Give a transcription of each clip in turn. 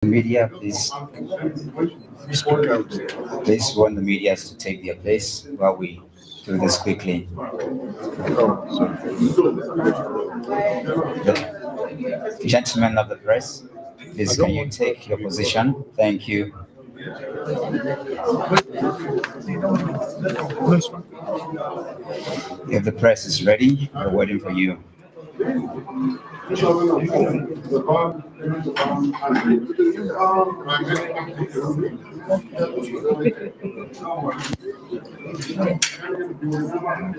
Media, please. Please want the media to take their place while we do this quickly. The gentlemen of the press, please can you take your position? Thank you. If the press is ready, we're waiting for you.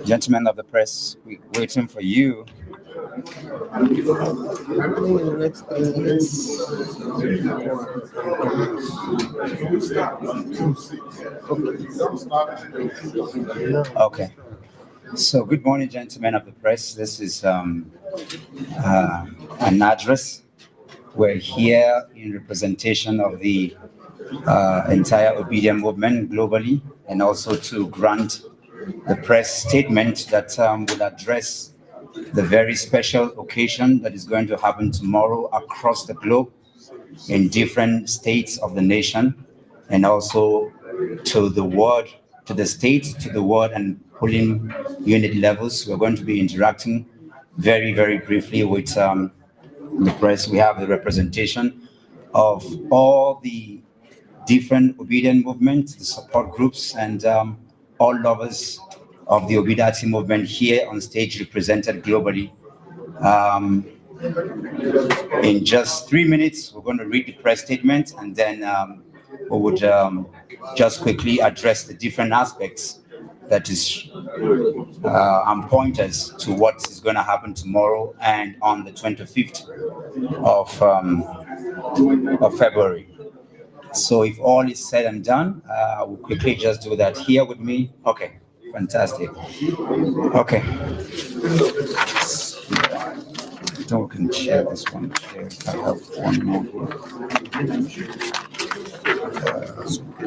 Gentlemen of the press, we're waiting for you. Okay. So, good morning, gentlemen of the press. This is an address. We're here in representation of the entire Obi-Dients movement globally, and also to grant the press statement that will address the very special occasion that is going to happen tomorrow across the globe in different states of the nation, and also to the world, to the state, to the world and polling unit levels. We're going to be interacting very, very briefly with the press. We have the representation of all the different Obi-Dients movements, the support groups, and all lovers of the Obi-Dients movement here on stage, represented globally. In just 3 minutes, we're going to read the press statement, and then we would just quickly address the different aspects that is and pointers to what is going to happen tomorrow and on the 25th of February. So if all is said and done, we'll quickly just do that here with me. Okay, fantastic. Okay. So we can share this one. I have one more here.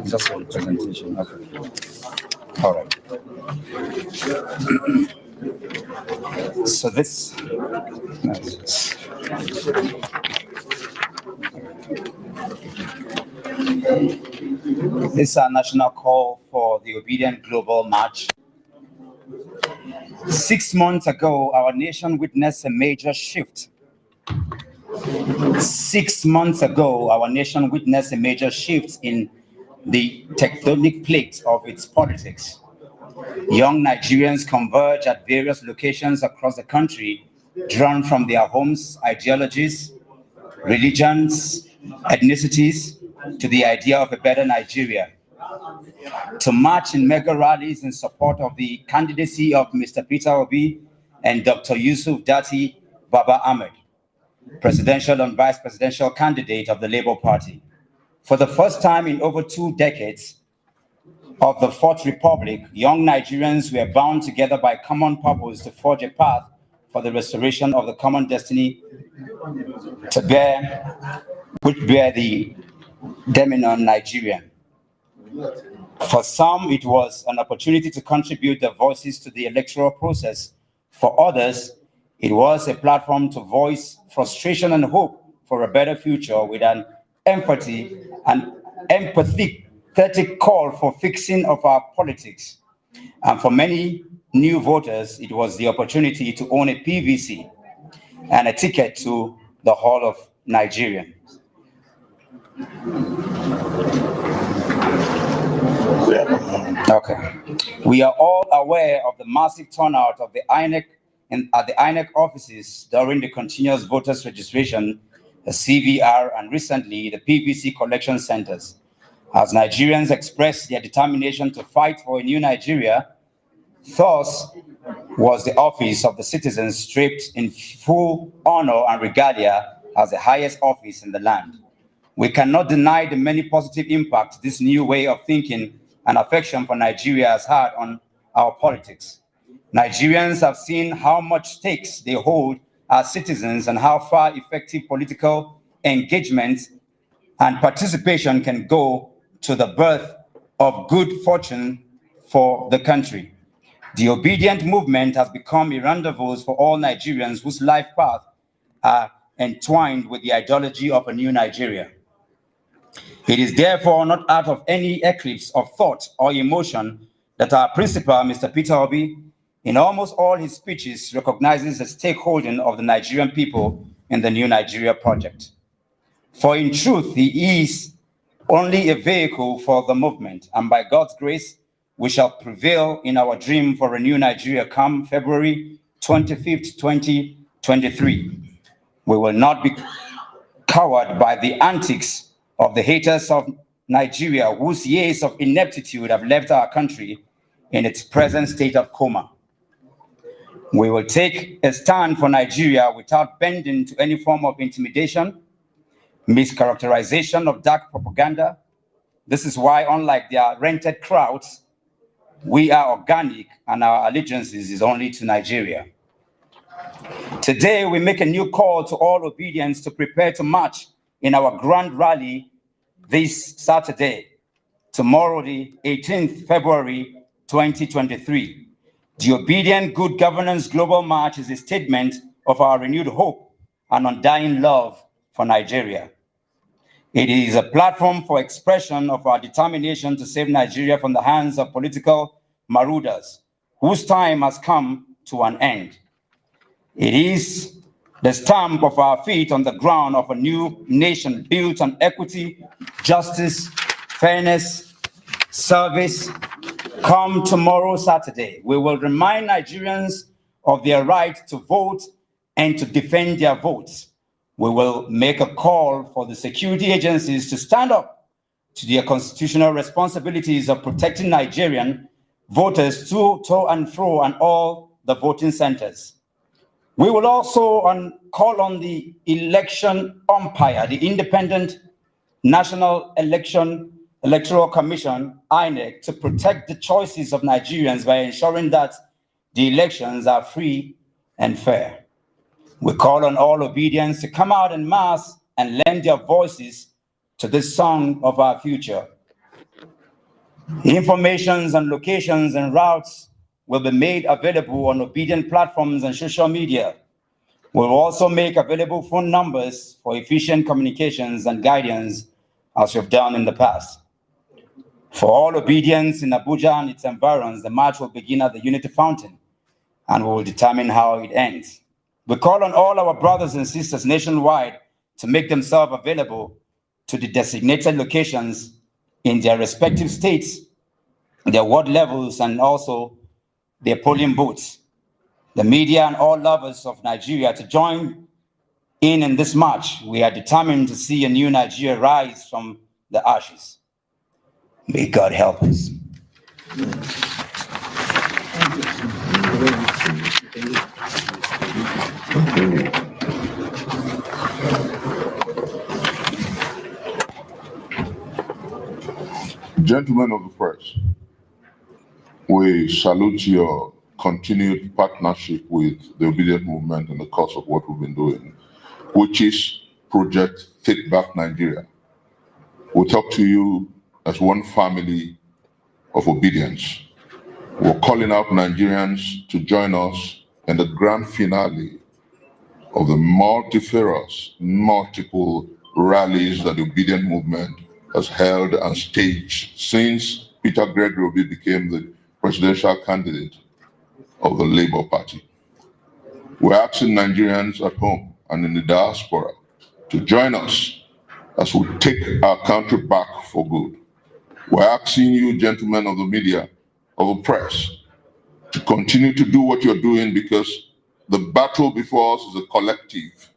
Just for the presentation. Okay. All right. So this. This is our national call for the Obi-Dients Global March. 6 months ago, our nation witnessed a major shift. 6 months ago, our nation witnessed a major shift in the tectonic plate of its politics. Young Nigerians converge at various locations across the country, drawn from their homes, ideologies, religions, ethnicities, to the idea of a better Nigeria, to march in mega rallies in support of the candidacy of Mr. Peter Obi and Dr. Yusuf Dati Baba Ahmed, presidential and vice presidential candidate of the Labour Party. For the first time in over 2 decades of the Fourth Republic, young Nigerians were bound together by common purpose to forge a path for the restoration of the common destiny which bear the dominant Nigerian. For some, it was an opportunity to contribute their voices to the electoral process. For others, it was a platform to voice frustration and hope for a better future with an empathetic call for fixing of our politics. And for many new voters, it was the opportunity to own a PVC and a ticket to the Hall of Nigeria. Okay. We are all aware of the massive turnout of the INEC at the INEC offices during the continuous voters registration, the CVR, and recently the PVC collection centers. As Nigerians express their determination to fight for a new Nigeria, thus was the office of the citizens stripped in full honor and regalia as the highest office in the land. We cannot deny the many positive impacts this new way of thinking and affection for Nigeria has had on our politics. Nigerians have seen how much stakes they hold as citizens and how far effective political engagement and participation can go to the birth of good fortune for the country. The Obi-Dients movement has become a rendezvous for all Nigerians whose life paths are entwined with the ideology of a new Nigeria. It is therefore not out of any eclipse of thought or emotion that our principal, Mr. Peter Obi, in almost all his speeches, recognizes the stakeholding of the Nigerian people in the New Nigeria project. For in truth, he is only a vehicle for the movement, and by God's grace, we shall prevail in our dream for a new Nigeria come February 25th, 2023. We will not be cowed by the antics of the haters of Nigeria, whose years of ineptitude have left our country in its present state of coma. We will take a stand for Nigeria without bending to any form of intimidation, mischaracterization of dark propaganda. This is why, unlike their rented crowds, we are organic and our allegiances is only to Nigeria. Today, we make a new call to all Obi-Dients to prepare to march in our grand rally this Saturday, tomorrow, the 18th February 2023. The Obi-Dient Good Governance Global March is a statement of our renewed hope and undying love for Nigeria. It is a platform for expression of our determination to save Nigeria from the hands of political marauders, whose time has come to an end. It is the stamp of our feet on the ground of a new nation built on equity, justice, fairness, service. Come tomorrow, Saturday, we will remind Nigerians of their right to vote and to defend their votes. We will make a call for the security agencies to stand up to their constitutional responsibilities of protecting Nigerian voters to and fro and all the voting centers. We will also call on the election umpire, the Independent National Electoral Commission, INEC, to protect the choices of Nigerians by ensuring that the elections are free and fair. We call on all Obi-Dients to come out en masse and lend their voices to this song of our future. Informations on locations and routes will be made available on Obi-Dient platforms and social media. We'll also make available phone numbers for efficient communications and guidance, as we've done in the past. For all Obi-Dients in Abuja and its environs, the march will begin at the Unity Fountain, and we will determine how it ends. We call on all our brothers and sisters nationwide to make themselves available to the designated locations in their respective states, their ward levels, and also their polling booths. The media and all lovers of Nigeria to join in this march. We are determined to see a new Nigeria rise from the ashes. May God help us. Gentlemen of the press, we salute your continued partnership with the Obi-Dient movement in the course of what we've been doing, which is Project Take Back Nigeria. We talk to you as one family of Obi-Dients. We're calling out Nigerians to join us in the grand finale of the multifarious, multiple rallies that the Obi-Dient movement has held and staged since Peter Gregory Obi became the presidential candidate of the Labour Party. We're asking Nigerians at home and in the diaspora to join us as we take our country back for good. We're asking you, gentlemen of the media, of the press, to continue to do what you're doing, because the battle before us is a collective.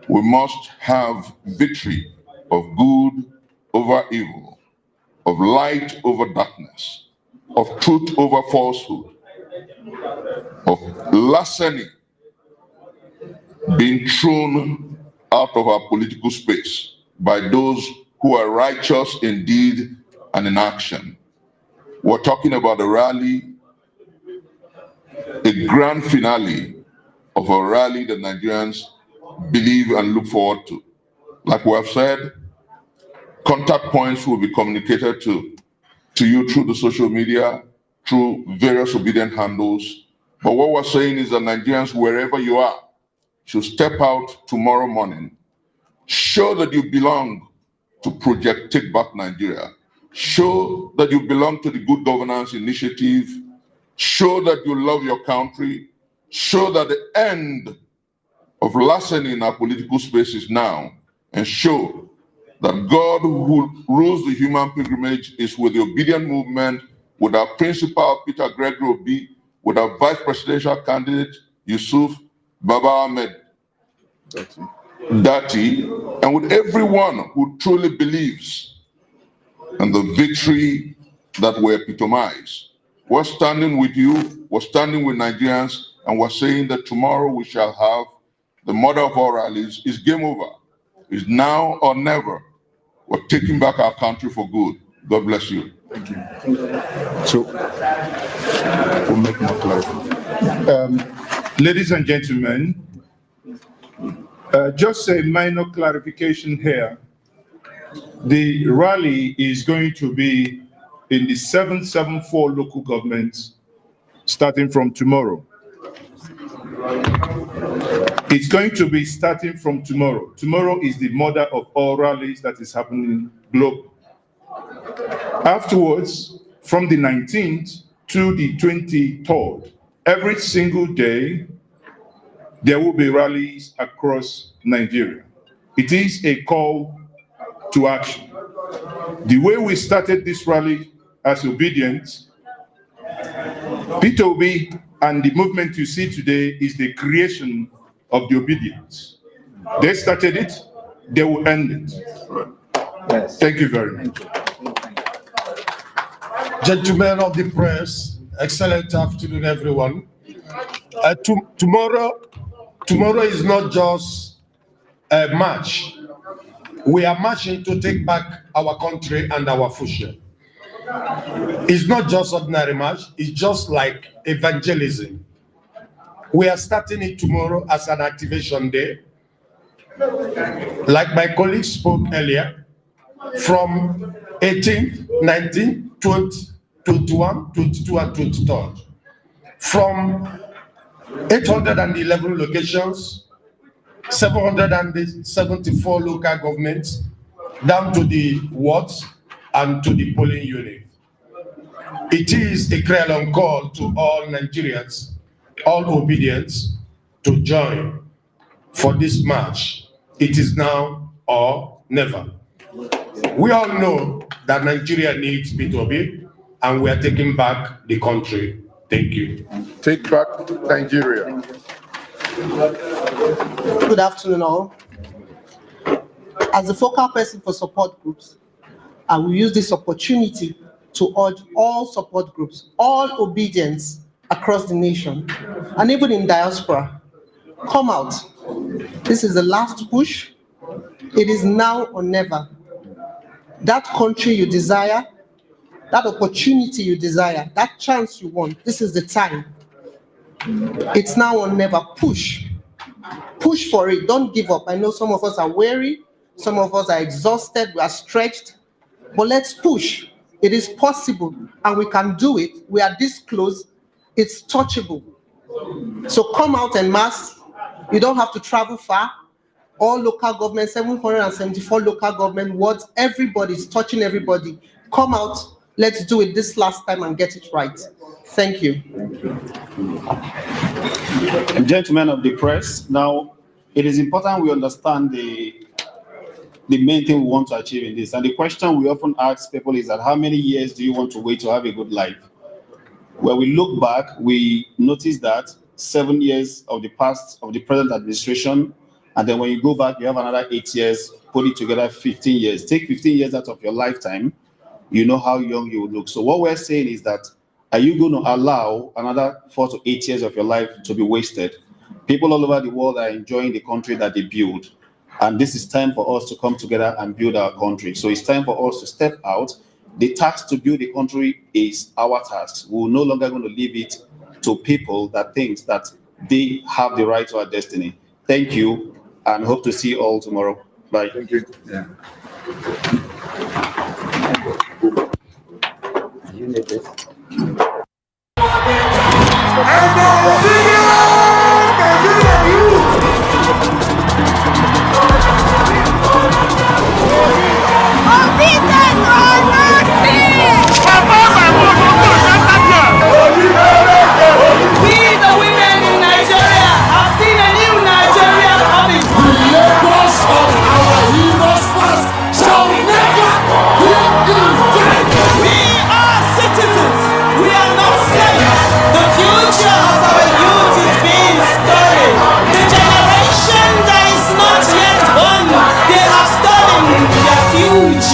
We must have victory of good over evil, of light over darkness, of truth over falsehood, of larceny being thrown out of our political space by those who are righteous in deed and in action. We're talking about a rally, a grand finale of a rally that Nigerians believe and look forward to. Like we have said, contact points will be communicated to you through the social media, through various Obi-Dient handles. But what we're saying is that Nigerians, wherever you are, should step out tomorrow morning, show that you belong to project Take Back Nigeria. Show that you belong to the Good Governance Initiative. Show that you love your country. Show that the end of larceny in our political space is now. And show that God who rules the human pilgrimage is with the Obedient movement, with our principal, Peter Gregory Obi, with our vice presidential candidate, Yusuf Baba Ahmed Dati, and with everyone who truly believes in the victory that we epitomize. We're standing with you, we're standing with Nigerians, and we're saying that tomorrow we shall have the mother of all rallies. Is game over. It's now or never. We're taking back our country for good. God bless you. Thank you. So, we'll make more clarity. Ladies and gentlemen, just a minor clarification here. The rally is going to be in the 774 local governments starting from tomorrow. It's going to be starting from tomorrow. Tomorrow is the mother of all rallies that is happening globally. Afterwards, from the 19th to the 23rd, every single day, there will be rallies across Nigeria. It is a call to action. The way we started this rally as Obi-Dients, Peter Obi and the movement you see today is the creation of the Obi-Dients. They started it, they will end it. Yes. Thank you very much. Gentlemen of the press, excellent afternoon, everyone. Tomorrow is not just a march. We are marching to take back our country and our future. It's not just ordinary march, it's just like evangelism. We are starting it tomorrow as an activation day. Like my colleagues spoke earlier, from 18th, 19th, 20th, 21, 22, and 23rd. From 811 locations, 774 local governments, down to the wards and to the polling unit. It is a cry call to all Nigerians, all Obi-Dients, to join for this march. It is now or never. We all know that Nigeria needs Peter Obi, and we are taking back the country. Thank you. Take back Nigeria. Good afternoon, all. As the focal person for support groups, I will use this opportunity to urge all support groups, all Obi-Dients across the nation, and even in diaspora, come out. This is the last push. It is now or never. That country you desire, that opportunity you desire, that chance you want, this is the time. It's now or never. Push. Push for it. Don't give up. I know some of us are weary, some of us are exhausted, we are stretched, but let's push. It is possible, and we can do it. We are this close. It's touchable. So come out en masse. You don't have to travel far. All local government, 774 local government wards, everybody's touching everybody. Come out. Let's do it this last time and get it right. Thank you. Gentlemen of the press, now it is important we understand the main thing we want to achieve in this. And the question we often ask people is that how many years do you want to wait to have a good life? When we look back, we notice that 7 years of the past of the present administration, and then when you go back, you have another 8 years, put it together 15 years. Take 15 years out of your lifetime, you know how young you will look. So what we're saying is that, are you going to allow another 4 to 8 years of your life to be wasted? People all over the world are enjoying the country that they build. And this is time for us to come together and build our country. So it's time for us to step out. The task to build the country is our task. We're no longer going to leave it to people that think that they have the right to our destiny. Thank you, and hope to see you all tomorrow. Bye. Thank you. Yeah. You need this.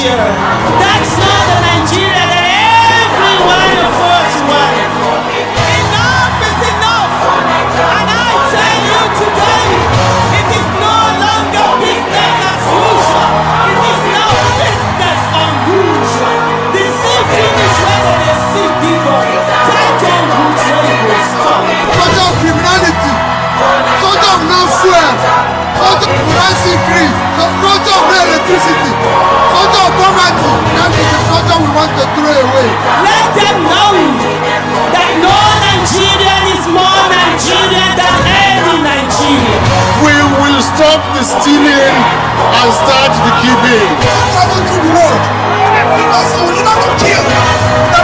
Nigeria. That's not the Nigeria that every one of us want. Enough is enough. And I tell you today, it is no longer business as usual. It is now business unusual. The sea finish whether they see people. Tell them who they will stop. Culture of criminality, culture of non-fuel, culture of price increase, culture of no electricity, culture of poverty. That is the culture we want to throw away. Let them know that no Nigerian is more Nigerian than any Nigerian. We will stop the stealing and start the keeping. Travel through the world because we will not kill.